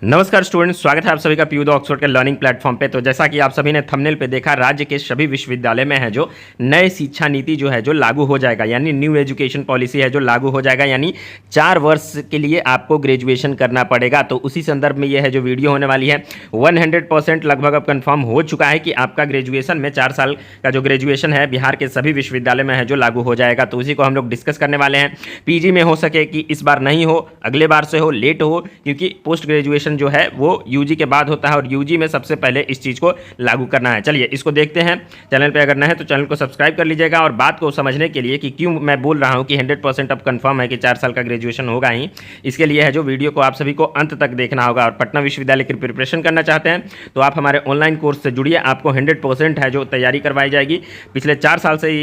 नमस्कार स्टूडेंट्स, स्वागत है आप सभी का पीयू द ऑक्सफोर्ड के लर्निंग प्लेटफॉर्म पे। तो जैसा कि आप सभी ने थंबनेल पे देखा, राज्य के सभी विश्वविद्यालय में है जो नए शिक्षा नीति जो है जो लागू हो जाएगा, यानी न्यू एजुकेशन पॉलिसी है जो लागू हो जाएगा, यानी 4 वर्ष के लिए आपको ग्रेजुएशन करना पड़ेगा। तो उसी संदर्भ में ये है जो वीडियो होने वाली है। 100% लगभग अब कन्फर्म हो चुका है कि आपका ग्रेजुएशन में 4 साल का जो ग्रेजुएशन है बिहार के सभी विश्वविद्यालय में है जो लागू हो जाएगा। तो उसी को हम लोग डिस्कस करने वाले हैं। पीजी में हो सके कि इस बार नहीं हो, अगले बार से हो, लेट हो, क्योंकि पोस्ट ग्रेजुएशन जो है वो यूजी के बाद होता है और यूजी में सबसे पहले इस चीज़ को लागू करना है। चलिए इसको देखते हैं। चैनल पे अगर नए हैं तो चैनल को सब्सक्राइब कर लीजिएगा। और बात को समझने के लिए कि क्यों मैं बोल रहा हूं कि 100% अब कंफर्म है कि 4 साल का ग्रेजुएशन होगा ही, इसके लिए है जो वीडियो को आप सभी को अंत तक देखना होगा। और पटना विश्वविद्यालय की प्रिपरेशन करना चाहते हैं तो आप हमारे ऑनलाइन कोर्स से जुड़िए। आपको 100% है जो तैयारी करवाई जाएगी। पिछले 4 साल से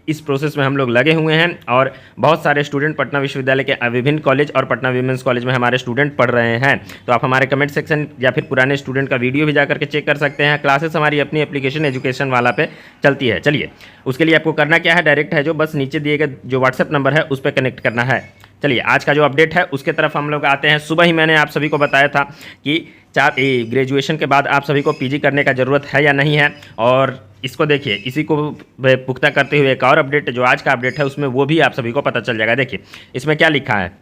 इस प्रोसेस में हम लोग लगे हुए हैं और बहुत सारे स्टूडेंट पटना विश्वविद्यालय के विभिन्न कॉलेज और पटना वीमेंस कॉलेज में हमारे स्टूडेंट पढ़ रहे हैं। तो आप हमारे कमेंट सेक्शन या फिर पुराने स्टूडेंट का वीडियो भी जाकर के चेक कर सकते हैं। क्लासेस हमारी अपनी एप्लीकेशन एजुकेशन वाला पे चलती है। चलिए उसके लिए आपको करना क्या है, डायरेक्ट है जो बस नीचे दिए गए जो व्हाट्सएप नंबर है उस पर कनेक्ट करना है। चलिए आज का जो अपडेट है उसके तरफ हम लोग आते हैं। सुबह ही मैंने आप सभी को बताया था कि ग्रेजुएशन के बाद आप सभी को पीजी करने का ज़रूरत है या नहीं है। और इसको देखिए, इसी को पुख्ता करते हुए एक और अपडेट जो आज का अपडेट है उसमें वो भी आप सभी को पता चल जाएगा। देखिए इसमें क्या लिखा है,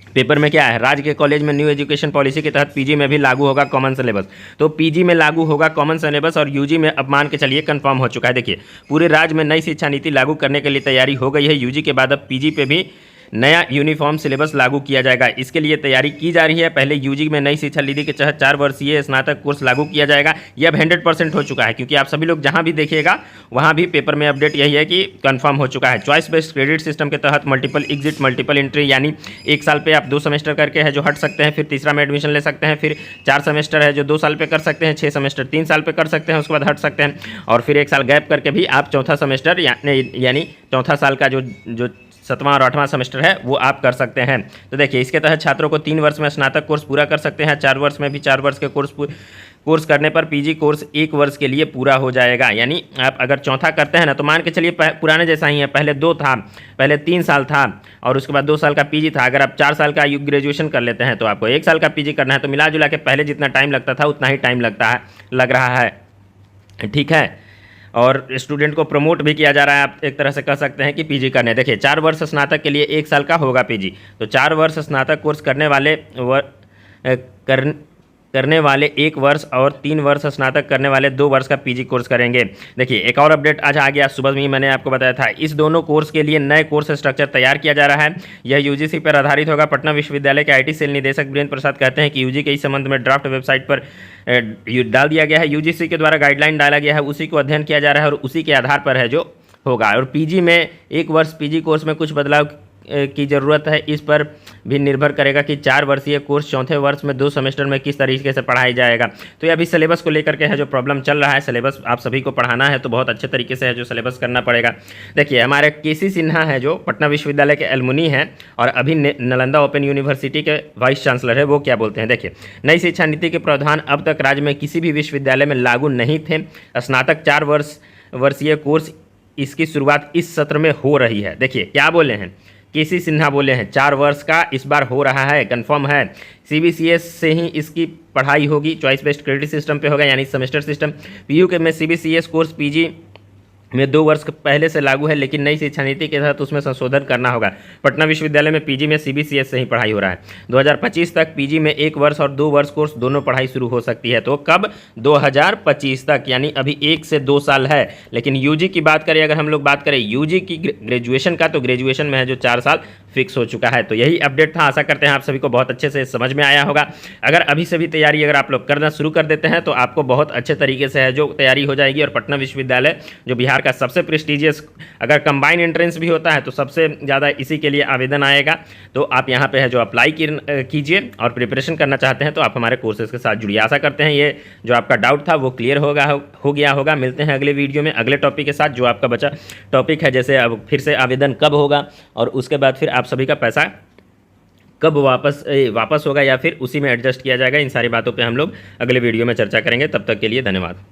पेपर में क्या है, राज्य के कॉलेज में न्यू एजुकेशन पॉलिसी के तहत पीजी में भी लागू होगा कॉमन सिलेबस। तो पीजी में लागू होगा कॉमन सिलेबस और यूजी में अब मान के चलिए कंफर्म हो चुका है। देखिए पूरे राज्य में नई शिक्षा नीति लागू करने के लिए तैयारी हो गई है। यूजी के बाद अब पीजी पे भी नया यूनिफॉर्म सिलेबस लागू किया जाएगा। इसके लिए तैयारी की जा रही है। पहले यूजी में नई शिक्षा नीति के तहत 4 वर्षीय स्नातक कोर्स लागू किया जाएगा। यह अब 100% हो चुका है, क्योंकि आप सभी लोग जहां भी देखिएगा वहां भी पेपर में अपडेट यही है कि कंफर्म हो चुका है। चॉइस बेस्ड क्रेडिट सिस्टम के तहत मल्टीपल एग्जिट मल्टीपल एंट्री, यानी 1 साल पे आप 2 सेमेस्टर करके है जो हट सकते हैं, फिर तीसरा में एडमिशन ले सकते हैं, फिर 4 सेमेस्टर है जो 2 साल पे कर सकते हैं, 6 सेमेस्टर 3 साल पे कर सकते हैं, उसके बाद हट सकते हैं, और फिर 1 साल गैप करके भी आप चौथा सेमेस्टर यानी चौथा साल का जो 7वां और 8वां सेमेस्टर है वो आप कर सकते हैं। तो देखिए इसके तहत छात्रों को 3 वर्ष में स्नातक कोर्स पूरा कर सकते हैं। 4 वर्ष में भी 4 वर्ष के कोर्स करने पर पीजी कोर्स 1 वर्ष के लिए पूरा हो जाएगा। यानी आप अगर चौथा करते हैं ना तो मान के चलिए पुराने जैसा ही है, पहले 2 था, पहले 3 साल था और उसके बाद 2 साल का पीजी था। अगर आप 4 साल का ग्रेजुएशन कर लेते हैं तो आपको 1 साल का पीजी करना है। तो मिला जुला के पहले जितना टाइम लगता था उतना ही टाइम लग रहा है। ठीक है, और स्टूडेंट को प्रमोट भी किया जा रहा है। आप एक तरह से कह सकते हैं कि पीजी करने, देखिए 4 वर्ष स्नातक के लिए 1 साल का होगा पीजी। तो 4 वर्ष स्नातक कोर्स करने वाले 1 वर्ष और 3 वर्ष स्नातक करने वाले 2 वर्ष का पीजी कोर्स करेंगे। देखिए एक और अपडेट आज आ गया, सुबह में मैंने आपको बताया था। इस दोनों कोर्स के लिए नए कोर्स स्ट्रक्चर तैयार किया जा रहा है। यह यूजीसी पर आधारित होगा। पटना विश्वविद्यालय के आईटी सेल निदेशक वीरेंद्र प्रसाद कहते हैं कि यूजी के इस संबंध में ड्राफ्ट वेबसाइट पर डाल दिया गया है। यूजीसी के द्वारा गाइडलाइन डाला गया है, उसी को अध्ययन किया जा रहा है और उसी के आधार पर है जो होगा। और पीजी में 1 वर्ष पीजी कोर्स में कुछ बदलाव की ज़रूरत है। इस पर भी निर्भर करेगा कि 4 वर्षीय कोर्स चौथे वर्ष में 2 सेमेस्टर में किस तरीके से पढ़ाया जाएगा। तो ये अभी सिलेबस को लेकर के है जो प्रॉब्लम चल रहा है। सिलेबस आप सभी को पढ़ाना है तो बहुत अच्छे तरीके से है जो सिलेबस करना पड़ेगा। देखिए हमारे केसी सिन्हा है जो पटना विश्वविद्यालय के एलमुनी हैं और अभी नालंदा ओपन यूनिवर्सिटी के वाइस चांसलर है, वो क्या बोलते हैं। देखिए नई शिक्षा नीति के प्रावधान अब तक राज्य में किसी भी विश्वविद्यालय में लागू नहीं थे। स्नातक 4 वर्षीय कोर्स इसकी शुरुआत इस सत्र में हो रही है। देखिए क्या बोले हैं केसी सिन्हा, बोले हैं 4 वर्ष का इस बार हो रहा है, कंफर्म है। सीबीसीएस से ही इसकी पढ़ाई होगी। चॉइस बेस्ड क्रेडिट सिस्टम पे होगा, यानी सेमेस्टर सिस्टम। पीयू के में सीबीसीएस कोर्स पीजी में 2 वर्ष पहले से लागू है, लेकिन नई शिक्षा नीति के तहत उसमें संशोधन करना होगा। पटना विश्वविद्यालय में पीजी में सीबीसीएस से ही पढ़ाई हो रहा है। 2025 तक पीजी में 1 वर्ष और 2 वर्ष कोर्स दोनों पढ़ाई शुरू हो सकती है। तो कब? 2025 तक, यानी अभी 1 से 2 साल है। लेकिन यूजी की बात करें, अगर हम लोग बात करें यूजी की ग्रेजुएशन का, तो ग्रेजुएशन में है जो 4 साल फिक्स हो चुका है। तो यही अपडेट था। आशा करते हैं आप सभी को बहुत अच्छे से समझ में आया होगा। अगर अभी से भी तैयारी अगर आप लोग करना शुरू कर देते हैं तो आपको बहुत अच्छे तरीके से है जो तैयारी हो जाएगी। और पटना विश्वविद्यालय जो बिहार का सबसे प्रेस्टिजियस, अगर कंबाइन एंट्रेंस भी होता है तो सबसे ज़्यादा इसी के लिए आवेदन आएगा। तो आप यहाँ पे है जो अप्लाई कीजिए और प्रिपरेशन करना चाहते हैं तो आप हमारे कोर्सेज के साथ जुड़िए। आशा करते हैं ये जो आपका डाउट था वो क्लियर हो गया होगा। मिलते हैं अगले वीडियो में अगले टॉपिक के साथ। जो आपका बचा टॉपिक है, जैसे अब फिर से आवेदन कब होगा और उसके बाद फिर आप सभी का पैसा कब वापस होगा या फिर उसी में एडजस्ट किया जाएगा, इन सारी बातों पे हम लोग अगले वीडियो में चर्चा करेंगे। तब तक के लिए धन्यवाद।